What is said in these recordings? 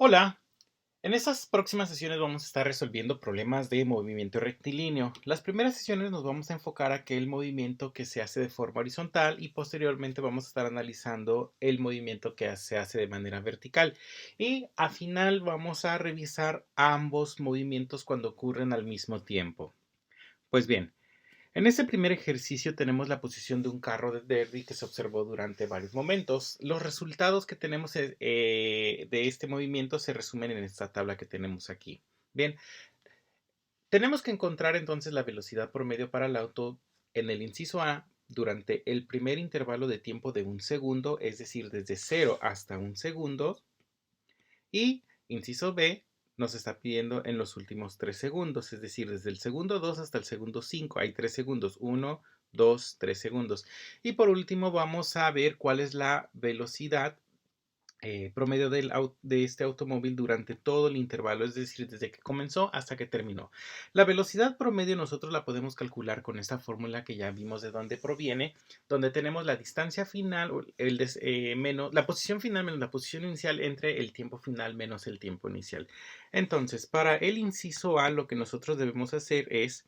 Hola, en estas próximas sesiones vamos a estar resolviendo problemas de movimiento rectilíneo. Las primeras sesiones nos vamos a enfocar a aquel movimiento que se hace de forma horizontal y posteriormente vamos a estar analizando el movimiento que se hace de manera vertical. Y al final vamos a revisar ambos movimientos cuando ocurren al mismo tiempo. Pues bien, en este primer ejercicio tenemos la posición de un carro de derby que se observó durante varios momentos. Los resultados que tenemos de este movimiento se resumen en esta tabla que tenemos aquí. Bien, tenemos que encontrar entonces la velocidad promedio para el auto en el inciso A durante el primer intervalo de tiempo de un segundo, es decir, desde 0 hasta un segundo. Y inciso B nos está pidiendo en los últimos 3 segundos, es decir, desde el segundo 2 hasta el segundo 5. Hay 3 segundos, 1, 2, 3 segundos. Y por último vamos a ver cuál es la velocidad promedio de este automóvil durante todo el intervalo, es decir, desde que comenzó hasta que terminó. La velocidad promedio nosotros la podemos calcular con esta fórmula que ya vimos de dónde proviene, donde tenemos la distancia final, menos la posición final menos la posición inicial entre el tiempo final menos el tiempo inicial. Entonces, para el inciso A, lo que nosotros debemos hacer es,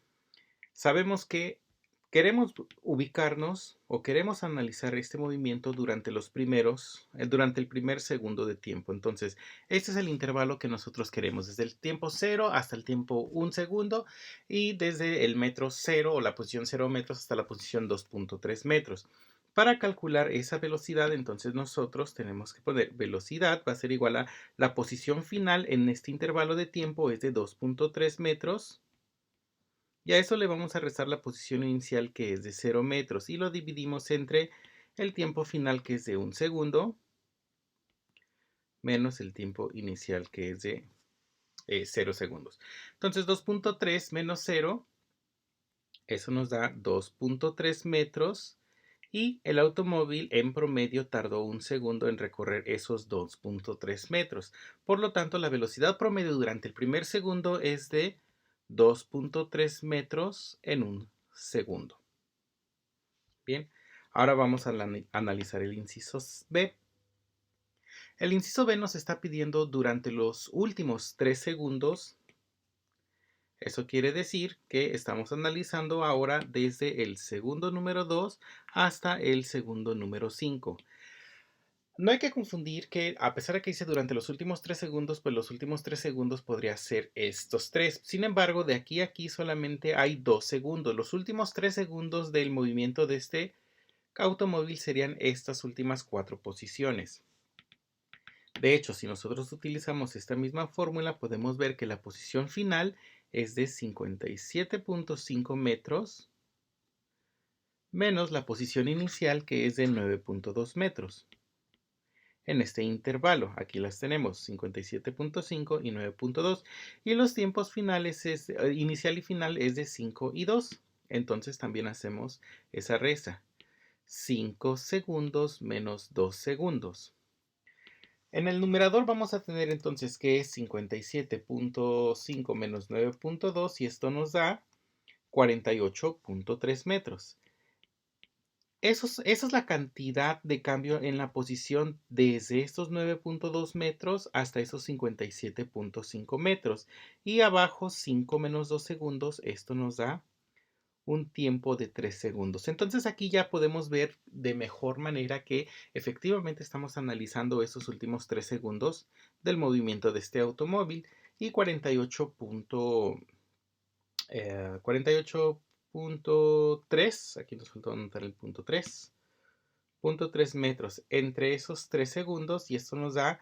sabemos que queremos ubicarnos o queremos analizar este movimiento durante el primer segundo de tiempo. Entonces, este es el intervalo que nosotros queremos, desde el tiempo 0 hasta el tiempo 1 segundo y desde el metro 0 o la posición 0 metros hasta la posición 2.3 metros. Para calcular esa velocidad, entonces nosotros tenemos que poner velocidad, va a ser igual a la posición final en este intervalo de tiempo es de 2.3 metros. Y a eso le vamos a restar la posición inicial que es de 0 metros y lo dividimos entre el tiempo final que es de 1 segundo menos el tiempo inicial que es de 0 segundos. Entonces 2.3 menos 0, eso nos da 2.3 metros y el automóvil en promedio tardó 1 segundo en recorrer esos 2.3 metros. Por lo tanto, la velocidad promedio durante el primer segundo es de 2.3 metros en 1 segundo. Bien, ahora vamos a analizar el inciso B. El inciso B nos está pidiendo durante los últimos 3 segundos. Eso quiere decir que estamos analizando ahora desde el segundo número 2 hasta el segundo número 5. No hay que confundir que a pesar de que dice durante los últimos 3 segundos, pues los últimos 3 segundos podría ser estos 3. Sin embargo, de aquí a aquí solamente hay 2 segundos. Los últimos 3 segundos del movimiento de este automóvil serían estas últimas 4 posiciones. De hecho, si nosotros utilizamos esta misma fórmula, podemos ver que la posición final es de 57.5 metros menos la posición inicial que es de 9.2 metros. En este intervalo, aquí las tenemos, 57.5 y 9.2, y los tiempos finales inicial y final es de 5 y 2. Entonces también hacemos esa resta. 5 segundos menos 2 segundos. En el numerador vamos a tener entonces que es 57.5 menos 9.2 y esto nos da 48.3 metros. Esa es la cantidad de cambio en la posición desde estos 9.2 metros hasta esos 57.5 metros. Y abajo 5 menos 2 segundos, esto nos da un tiempo de 3 segundos. Entonces aquí ya podemos ver de mejor manera que efectivamente estamos analizando esos últimos 3 segundos del movimiento de este automóvil y 48.3, aquí nos faltó anotar el punto 3 metros entre esos 3 segundos y esto nos da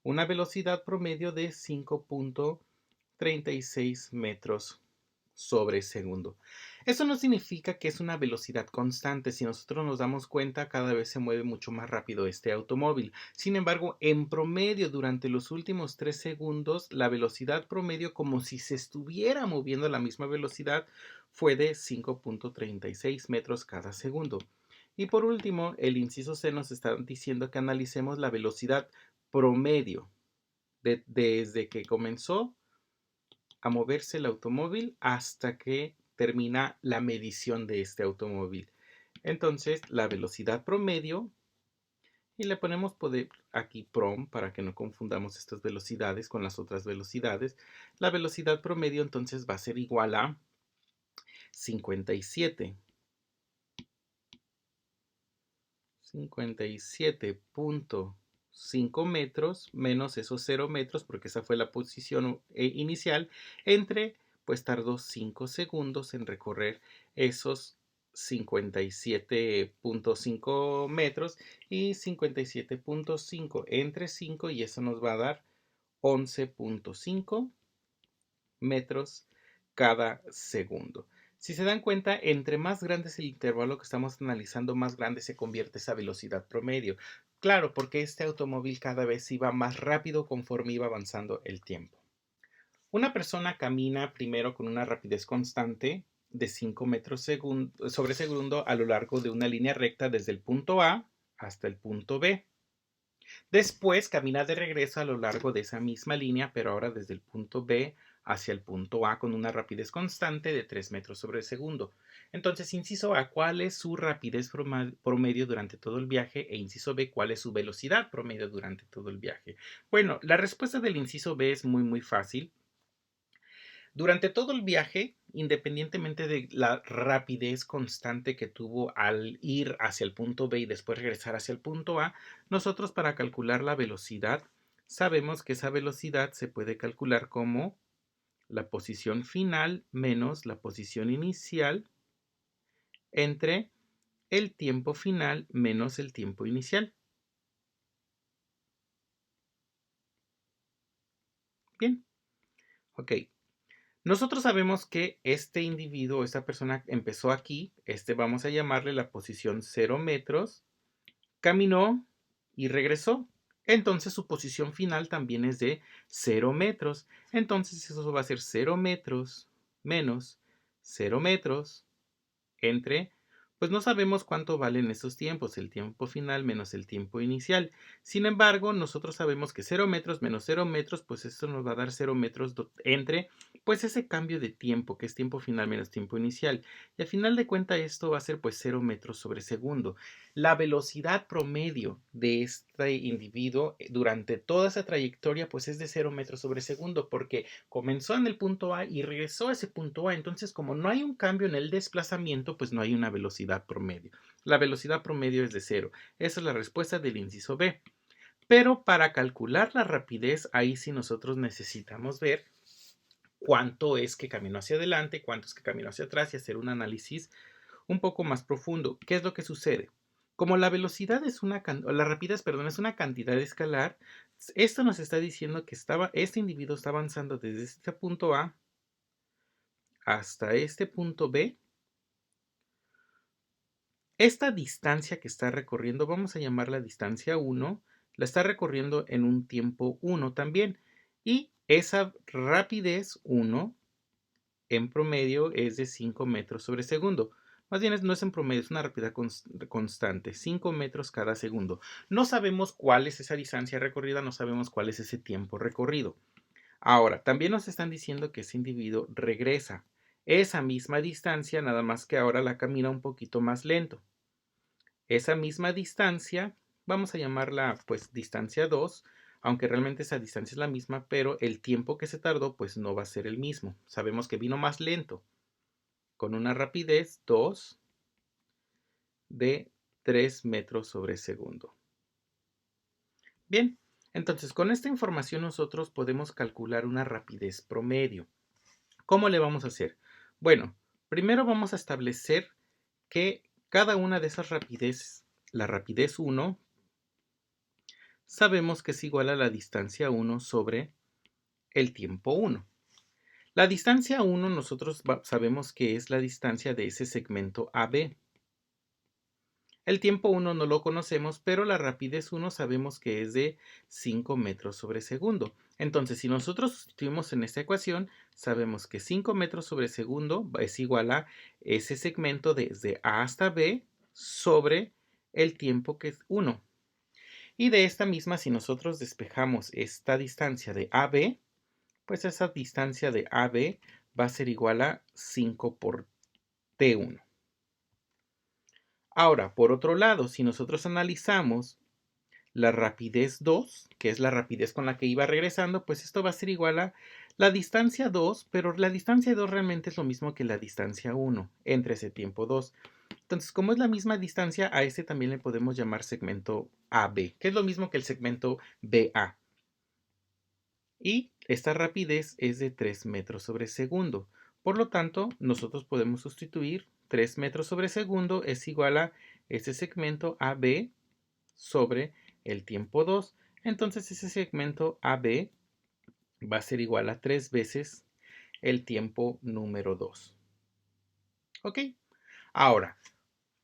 una velocidad promedio de 5.36 metros sobre segundo. Eso no significa que es una velocidad constante. Si nosotros nos damos cuenta, cada vez se mueve mucho más rápido este automóvil. Sin embargo, en promedio, durante los últimos 3 segundos, la velocidad promedio, como si se estuviera moviendo a la misma velocidad, fue de 5.36 metros cada segundo. Y por último, el inciso C nos está diciendo que analicemos la velocidad promedio desde que comenzó a moverse el automóvil hasta que termina la medición de este automóvil. Entonces, la velocidad promedio y le ponemos aquí prom para que no confundamos estas velocidades con las otras velocidades. La velocidad promedio entonces va a ser igual a 57.5 metros menos esos 0 metros, porque esa fue la posición inicial, entre, pues tardó 5 segundos en recorrer esos 57.5 metros y 57.5 entre 5 y eso nos va a dar 11.5 metros cada segundo. Si se dan cuenta, entre más grande es el intervalo que estamos analizando, más grande se convierte esa velocidad promedio. Claro, porque este automóvil cada vez iba más rápido conforme iba avanzando el tiempo. Una persona camina primero con una rapidez constante de 5 metros sobre segundo a lo largo de una línea recta desde el punto A hasta el punto B. Después camina de regreso a lo largo de esa misma línea, pero ahora desde el punto B hacia el punto A con una rapidez constante de 3 metros sobre segundo. Entonces, inciso A, ¿cuál es su rapidez promedio durante todo el viaje? E inciso B, ¿cuál es su velocidad promedio durante todo el viaje? Bueno, la respuesta del inciso B es muy fácil. Durante todo el viaje, independientemente de la rapidez constante que tuvo al ir hacia el punto B y después regresar hacia el punto A, nosotros para calcular la velocidad sabemos que esa velocidad se puede calcular como la posición final menos la posición inicial entre el tiempo final menos el tiempo inicial. Bien, ok. Nosotros sabemos que este individuo, esta persona empezó aquí, vamos a llamarle la posición 0 metros, caminó y regresó. Entonces su posición final también es de 0 metros. Entonces eso va a ser 0 metros menos 0 metros entre, pues no sabemos cuánto valen esos tiempos, el tiempo final menos el tiempo inicial. Sin embargo, nosotros sabemos que 0 metros menos 0 metros, pues esto nos va a dar 0 metros entre, pues ese cambio de tiempo, que es tiempo final menos tiempo inicial. Y al final de cuentas esto va a ser pues 0 metros sobre segundo. La velocidad promedio de este individuo durante toda esa trayectoria pues es de 0 metros sobre segundo, porque comenzó en el punto A y regresó a ese punto A. Entonces, como no hay un cambio en el desplazamiento, pues no hay una velocidad promedio. La velocidad promedio es de 0. Esa es la respuesta del inciso B. Pero para calcular la rapidez, ahí sí nosotros necesitamos ver cuánto es que caminó hacia adelante, cuánto es que caminó hacia atrás y hacer un análisis un poco más profundo. ¿Qué es lo que sucede? Como la velocidad es la rapidez, perdón, es una cantidad escalar, esto nos está diciendo que este individuo está avanzando desde este punto A hasta este punto B. Esta distancia que está recorriendo, vamos a llamarla distancia 1, la está recorriendo en un tiempo 1 también. Y esa rapidez 1 en promedio es de 5 metros sobre segundo. Más bien no es en promedio, es una rapidez constante, 5 metros cada segundo. No sabemos cuál es esa distancia recorrida, no sabemos cuál es ese tiempo recorrido. Ahora, también nos están diciendo que ese individuo regresa esa misma distancia, nada más que ahora la camina un poquito más lento. Esa misma distancia, vamos a llamarla pues distancia 2, aunque realmente esa distancia es la misma, pero el tiempo que se tardó pues no va a ser el mismo. Sabemos que vino más lento, con una rapidez 2 de 3 metros sobre segundo. Bien, entonces con esta información nosotros podemos calcular una rapidez promedio. ¿Cómo le vamos a hacer? Bueno, primero vamos a establecer que cada una de esas rapideces, la rapidez 1, sabemos que es igual a la distancia 1 sobre el tiempo 1. La distancia 1 nosotros sabemos que es la distancia de ese segmento AB. El tiempo 1 no lo conocemos, pero la rapidez 1 sabemos que es de 5 metros sobre segundo. Entonces, si nosotros sustituimos en esta ecuación, sabemos que 5 metros sobre segundo es igual a ese segmento desde A hasta B sobre el tiempo que es 1. Y de esta misma, si nosotros despejamos esta distancia de AB, pues esa distancia de AB va a ser igual a 5 por T1. Ahora, por otro lado, si nosotros analizamos la rapidez 2, que es la rapidez con la que iba regresando, pues esto va a ser igual a la distancia 2, pero la distancia 2 realmente es lo mismo que la distancia 1 entre ese tiempo 2. Entonces, como es la misma distancia, a este también le podemos llamar segmento AB, que es lo mismo que el segmento BA. Y esta rapidez es de 3 metros sobre segundo. Por lo tanto, nosotros podemos sustituir 3 metros sobre segundo es igual a este segmento AB sobre el tiempo 2. Entonces, ese segmento AB va a ser igual a 3 veces el tiempo número 2. ¿Ok? Ahora,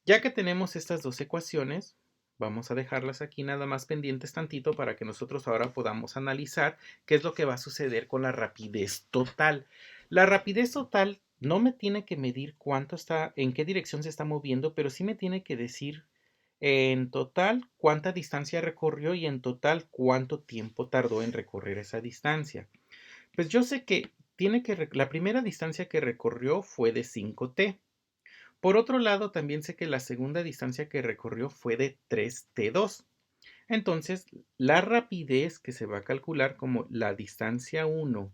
ya que tenemos estas dos ecuaciones, vamos a dejarlas aquí nada más pendientes tantito para que nosotros ahora podamos analizar qué es lo que va a suceder con la rapidez total. La rapidez total no me tiene que medir cuánto está, en qué dirección se está moviendo, pero sí me tiene que decir en total cuánta distancia recorrió y en total cuánto tiempo tardó en recorrer esa distancia. Pues yo sé que la primera distancia que recorrió fue de 5t. Por otro lado, también sé que la segunda distancia que recorrió fue de 3t2. Entonces, la rapidez que se va a calcular como la distancia 1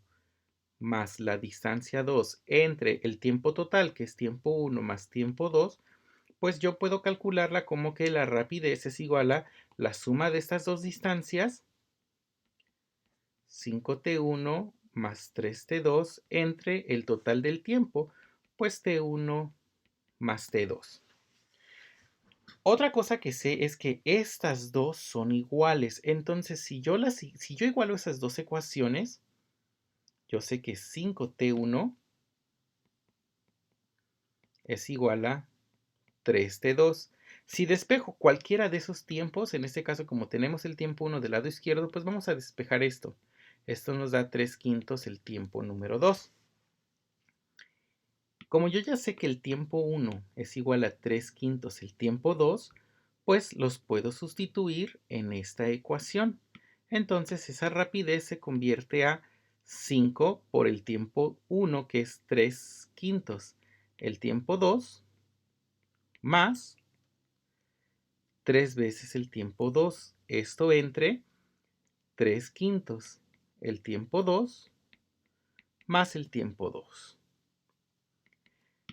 más la distancia 2 entre el tiempo total, que es tiempo 1 más tiempo 2, pues yo puedo calcularla como que la rapidez es igual a la suma de estas dos distancias, 5t1 más 3t2 entre el total del tiempo, pues t1 más t2. Otra cosa que sé es que estas dos son iguales. Entonces, si yo igualo esas dos ecuaciones, yo sé que 5t1 es igual a 3t2. Si despejo cualquiera de esos tiempos, en este caso como tenemos el tiempo 1 del lado izquierdo, pues vamos a despejar esto. Esto nos da 3 quintos el tiempo número 2. Como yo ya sé que el tiempo 1 es igual a 3 quintos el tiempo 2, pues los puedo sustituir en esta ecuación. Entonces esa rapidez se convierte a 5 por el tiempo 1, que es 3 quintos. El tiempo 2 más 3 veces el tiempo 2. Esto entre 3 quintos. El tiempo 2 más el tiempo 2.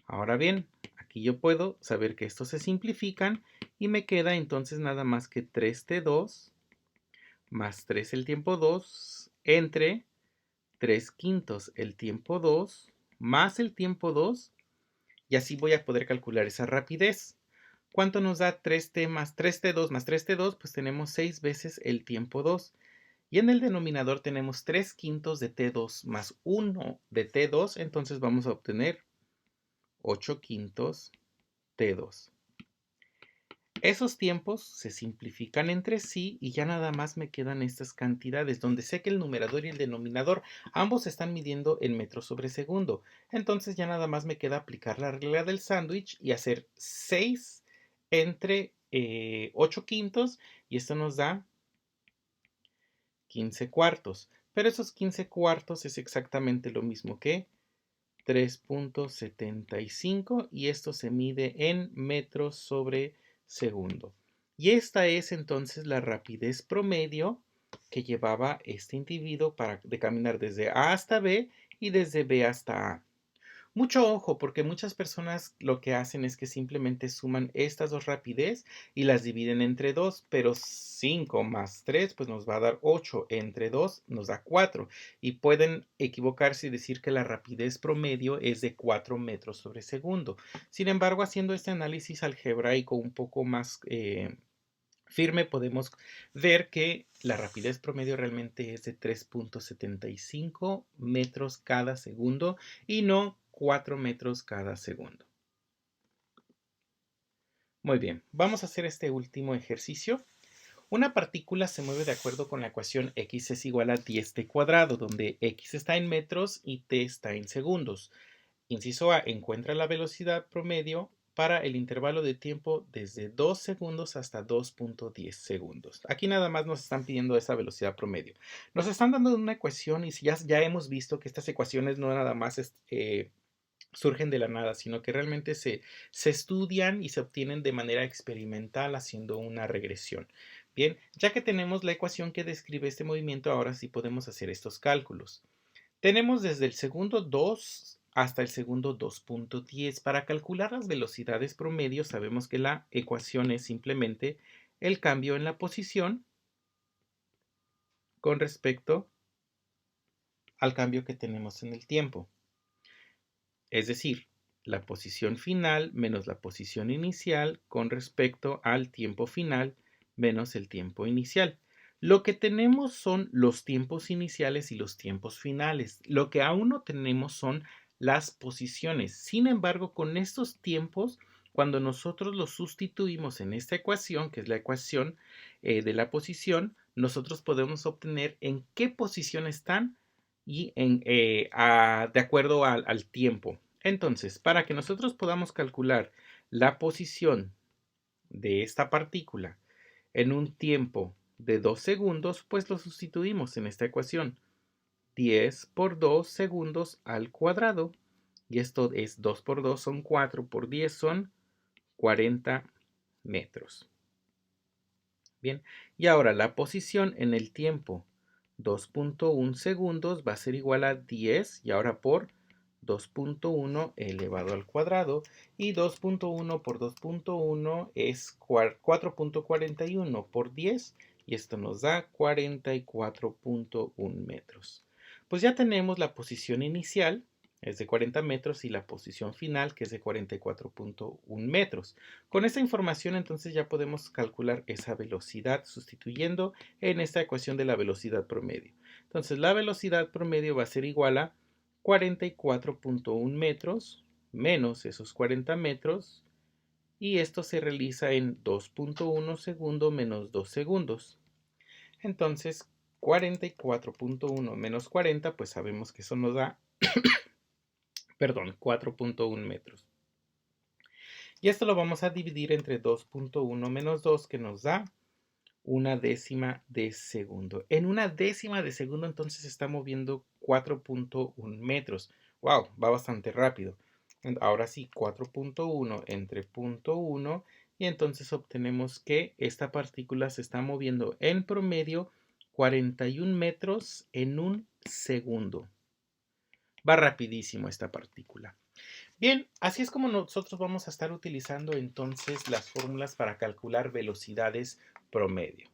Ahora bien, aquí yo puedo saber que estos se simplifican y me queda entonces nada más que 3t2 más 3 el tiempo 2 entre 3 quintos el tiempo 2 más el tiempo 2, y así voy a poder calcular esa rapidez. ¿Cuánto nos da 3t más 3t2 más 3t2? Pues tenemos 6 veces el tiempo 2. Y en el denominador tenemos 3 quintos de t2 más 1 de t2, entonces vamos a obtener 8 quintos t2. Esos tiempos se simplifican entre sí y ya nada más me quedan estas cantidades, donde sé que el numerador y el denominador ambos están midiendo en metros sobre segundo. Entonces ya nada más me queda aplicar la regla del sándwich y hacer 6 entre 8 quintos, y esto nos da 15 cuartos. Pero esos 15 cuartos es exactamente lo mismo que 3.75, y esto se mide en metros sobre segundo. Y esta es entonces la rapidez promedio que llevaba este individuo de caminar desde A hasta B y desde B hasta A. Mucho ojo, porque muchas personas lo que hacen es que simplemente suman estas dos rapidez y las dividen entre 2, pero 5 más 3 pues nos va a dar 8, entre 2 nos da 4, y pueden equivocarse y decir que la rapidez promedio es de 4 metros sobre segundo. Sin embargo, haciendo este análisis algebraico un poco más firme, podemos ver que la rapidez promedio realmente es de 3.75 metros cada segundo y no 4 metros cada segundo. Muy bien, vamos a hacer este último ejercicio. Una partícula se mueve de acuerdo con la ecuación x es igual a 10t cuadrado, donde x está en metros y t está en segundos. Inciso A, encuentra la velocidad promedio para el intervalo de tiempo desde 2 segundos hasta 2.10 segundos. Aquí nada más nos están pidiendo esa velocidad promedio. Nos están dando una ecuación y ya hemos visto que estas ecuaciones no nada más surgen de la nada, sino que realmente se estudian y se obtienen de manera experimental haciendo una regresión. Bien, ya que tenemos la ecuación que describe este movimiento, ahora sí podemos hacer estos cálculos. Tenemos desde el segundo 2 hasta el segundo 2.10. Para calcular las velocidades promedio, sabemos que la ecuación es simplemente el cambio en la posición con respecto al cambio que tenemos en el tiempo. Es decir, la posición final menos la posición inicial con respecto al tiempo final menos el tiempo inicial. Lo que tenemos son los tiempos iniciales y los tiempos finales. Lo que aún no tenemos son las posiciones. Sin embargo, con estos tiempos, cuando nosotros los sustituimos en esta ecuación, que es la ecuación de la posición, nosotros podemos obtener en qué posición están y de acuerdo al tiempo. Entonces, para que nosotros podamos calcular la posición de esta partícula en un tiempo de 2 segundos, pues lo sustituimos en esta ecuación. 10 por 2 segundos al cuadrado. Y esto es 2 por 2 son 4 por 10 son 40 metros. Bien, y ahora la posición en el tiempo 2.1 segundos va a ser igual a 10 y ahora por 2.1 elevado al cuadrado y 2.1 por 2.1 es 4.41 por 10 y esto nos da 44.1 metros. Pues ya tenemos la posición inicial, es de 40 metros, y la posición final, que es de 44.1 metros. Con esta información entonces ya podemos calcular esa velocidad sustituyendo en esta ecuación de la velocidad promedio. Entonces la velocidad promedio va a ser igual a 44.1 metros menos esos 40 metros y esto se realiza en 2.1 segundo menos 2 segundos. Entonces 44.1 menos 40, pues sabemos que eso nos da, perdón, 4.1 metros. Y esto lo vamos a dividir entre 2.1 menos 2, que nos da una décima de segundo. En una décima de segundo entonces se está moviendo 4.1 metros. ¡Wow! Va bastante rápido. Ahora sí, 4.1 entre 0.1 y entonces obtenemos que esta partícula se está moviendo en promedio 41 metros en un segundo. Va rapidísimo esta partícula. Bien, así es como nosotros vamos a estar utilizando entonces las fórmulas para calcular velocidades promedio.